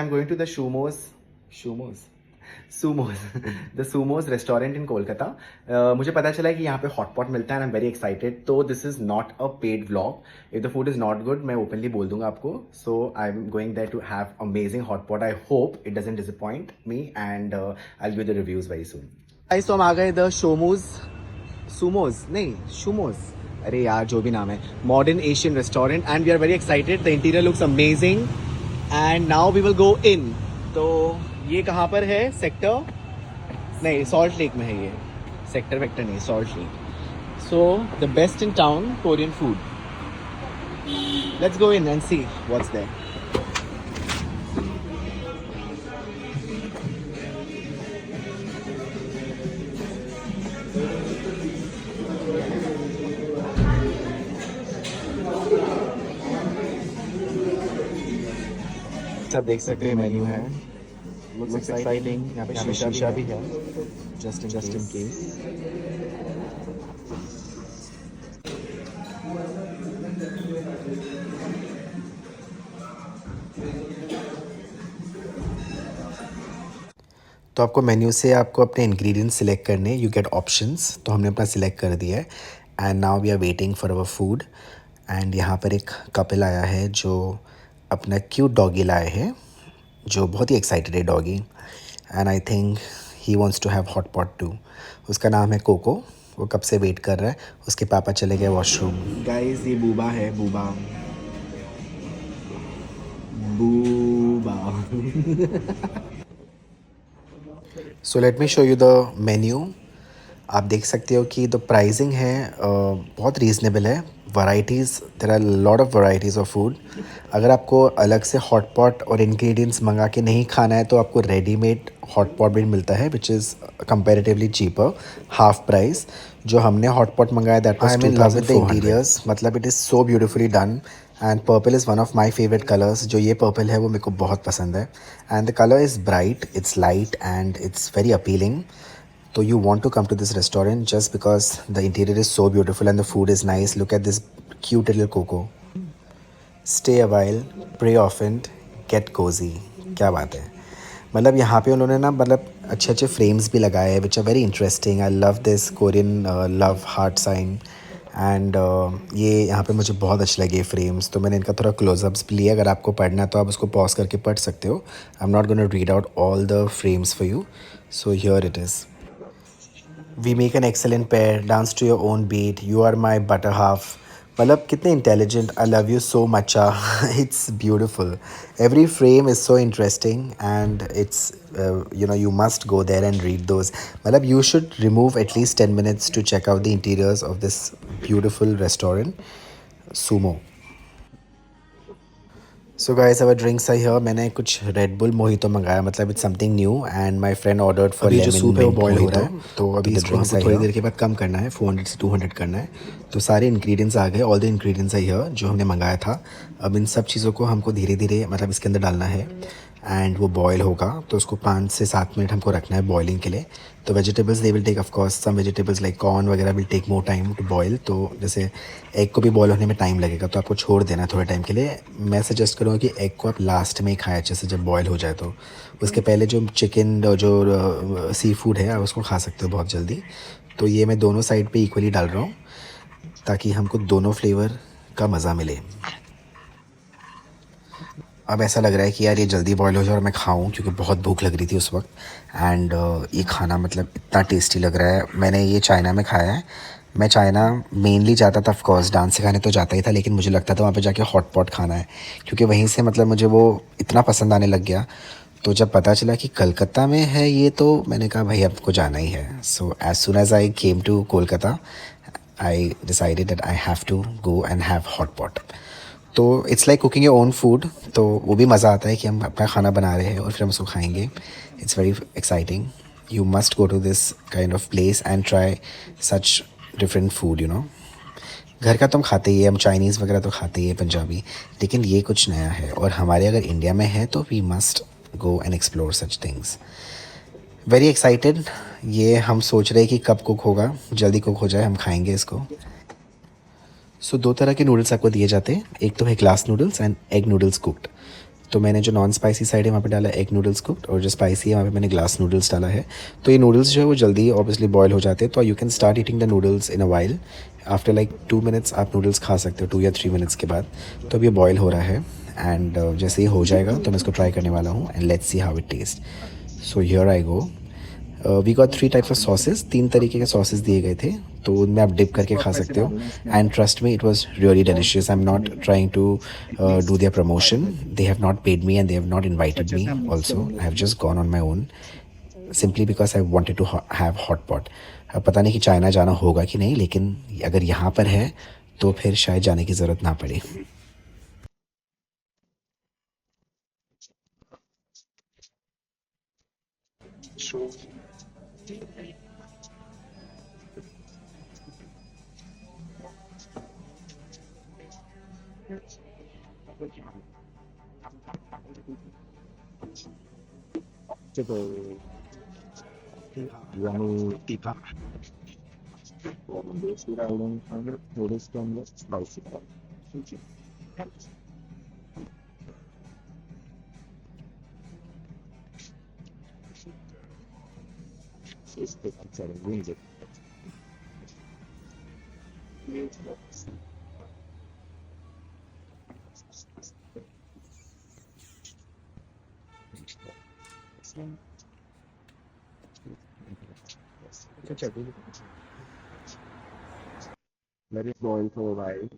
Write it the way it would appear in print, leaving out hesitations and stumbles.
I'm going to the Sumos, the Sumos restaurant in Kolkata. मुझे पता चला है कि यहाँ पे हॉट पॉट मिलता है and I am very excited. तो this is not a paid vlog. If the food is not good मैं ओपनली बोल दूंगा आपको. So I am going there to have amazing hot pot. I hope it doesn't disappoint me and I will give the reviews very soon. Guys तो हम आ गए the Sumos. अरे यार जो भी नाम है, modern Asian restaurant and we are very excited. The interior looks amazing and now we will go in. तो ये कहाँ पर है? सेक्टर नहीं, सॉल्ट लेक में है ये. सेक्टर वेक्टर नहीं, Salt Lake. So the best in town Korean food. Let's go in and see what's there. आप देख सकते हैं मेन्यू है. Looks exciting. यहाँ पे शीशा भी है जस्ट इन केस. तो आपको मेन्यू से आपको अपने इंग्रेडिएंट्स सिलेक्ट करने. You get options. तो हमने अपना सिलेक्ट कर दिया है and now we are waiting for our food. And यहाँ पर एक कपल आया है जो अपना क्यूट डॉगी लाए हैं, जो बहुत ही एक्साइटेड है doggy. And I think he wants to have hot pot too. उसका नाम है कोको. वो कब से वेट कर रहा है. उसके पापा चले गए वॉशरूम. गाइस ये बूबा है. Boba so let me show you the menu. आप देख सकते हो कि द प्राइसिंग है बहुत रीज़नेबल है. Varieties, there are lot of varieties of food. अगर आपको अलग से हॉट पॉट और इंग्रेडिएंट्स मंगा के नहीं खाना है तो आपको रेडीमेड हॉट पॉट भी मिलता है which is comparatively cheaper, half price. जो हमने हॉट पॉट मंगाया दैट वाज 2400. इंटीरियर्स मतलब it is so beautifully done and purple is one of my favourite colours. जो ये पर्पल है वो मेरे को बहुत पसंद है and the colour is bright, its light and it's very appealing. So you want to come to this restaurant just because the interior is so beautiful and the food is nice. Look at this cute little Coco. Stay a while, pray often, get cozy. क्या बात है. मतलब यहाँ पे उन्होंने ना मतलब अच्छे अच्छे फ्रेम्स भी लगाए हैं which are very interesting. I love this Korean love heart sign and ये यहाँ पे मुझे बहुत अच्छे लगे फ्रेम्स. तो मैंने इनका थोड़ा क्लोजअप्स भी लिया. अगर आपको पढ़ना है तो आप उसको पॉज करके पढ़ सकते हो. I am not going to read out all the frames for you. So here it is. We make an excellent pair. Dance to your own beat. You are my better half. मतलब कितने intelligent. I love you so much. It's beautiful. Every frame is so interesting and it's you must go there and read those. मतलब you should remove at least 10 minutes to check out the interiors of this beautiful restaurant, Sumo. So guys our drinks I here. मैंने कुछ Red Bull mojito मंगाया. मतलब it's something new and my friend ordered for lemon. जो soup है वो boil हो रहा है. तो अभी इसको हमको थोड़ी देर के बाद कम करना है. 400 से 200 करना है. तो सारे इंग्रेडिएंट्स आ गए. All the ingredients I hear जो हमने मंगाया था. अब इन सब चीज़ों को हमको धीरे धीरे मतलब इसके अंदर डालना है एंड वो बॉयल होगा. तो उसको 5 से 7 मिनट हमको रखना है बॉइलिंग के लिए. तो vegetables they will take of course some vegetables like corn वगैरह will take more time to boil. तो जैसे एग को भी बॉयल होने में टाइम लगेगा तो आपको छोड़ देना थोड़े टाइम के लिए. मैं सजेस्ट करूँगा कि एग को आप लास्ट में ही खाएं अच्छे से जब बॉयल हो जाए. तो उसके पहले जो चिकन जो सी फूड है आप उसको खा सकते हो बहुत जल्दी. तो ये मैं दोनों साइड पे इक्वली डाल रहा हूँ ताकि हमको दोनों फ्लेवर का मज़ा मिले. अब ऐसा लग रहा है कि यार ये जल्दी बॉयल हो जाए और मैं खाऊं क्योंकि बहुत भूख लग रही थी उस वक्त. एंड ये खाना मतलब इतना टेस्टी लग रहा है. मैंने ये चाइना में खाया है. मैं चाइना मेनली जाता था, ऑफ कोर्स डांस सिखाने तो जाता ही था, लेकिन मुझे लगता था वहाँ पे जाके हॉट पॉट खाना है क्योंकि वहीं से मतलब मुझे वो इतना पसंद आने लग गया. तो जब पता चला कि कलकत्ता में है ये तो मैंने कहा भाई आपको जाना ही है. So as soon as I came to Kolkata I decided that I have to go and have hot pot. तो it's like cooking your own food. तो वो भी मज़ा आता है कि हम अपना खाना बना रहे हैं और फिर हम उसको खाएंगे. It's very exciting. You must go to this kind of place and try such different food. घर का तो हम खाते ही है, हम चाइनीज़ वगैरह तो खाते ही है, पंजाबी. लेकिन ये कुछ नया है और हमारे अगर इंडिया में है तो we must go and explore such things. Very excited. ये हम सोच रहे हैं कि कब कुक होगा. जल्दी कुक हो जाए हम खाएंगे इसको. सो 2 तरह के नूडल्स आपको दिए जाते हैं. एक तो है glass noodles and egg noodles cooked. तो मैंने जो नॉन स्पाइसी साइड है वहाँ पे डाला एग नूडल्स कुक्ड, और जो स्पाइसी है वहाँ पे मैंने ग्लास नूडल्स डाला है। तो ये नूडल्स जो है वो जल्दी ऑब्वियसली बॉयल हो जाते हैं, तो you can start eating the noodles in a while. After like 2 minutes आप नूडल्स खा सकते हो, 2 या 3 मिनट्स के बाद। तो अब ये बॉयल हो रहा है, एंड जैसे ही हो जाएगा तो मैं इसको ट्राई करने वाला हूँ, and let's see how it taste. So here I go. We got 3 types of sauces, 3 तरीके के सॉसेस दिए गए थे, तो उनमें आप डिप करके खा सकते हो। And trust me, it was really delicious. I am not trying to do their promotion, they have not paid me and they have not invited me also, I have just gone on my own, simply because I wanted to have hot pot. अब पता नहीं कि China जाना होगा कि नहीं, लेकिन अगर यहाँ पर है तो फिर शायद जाने की ज़रूरत ना पड़े। Let it boil for a while.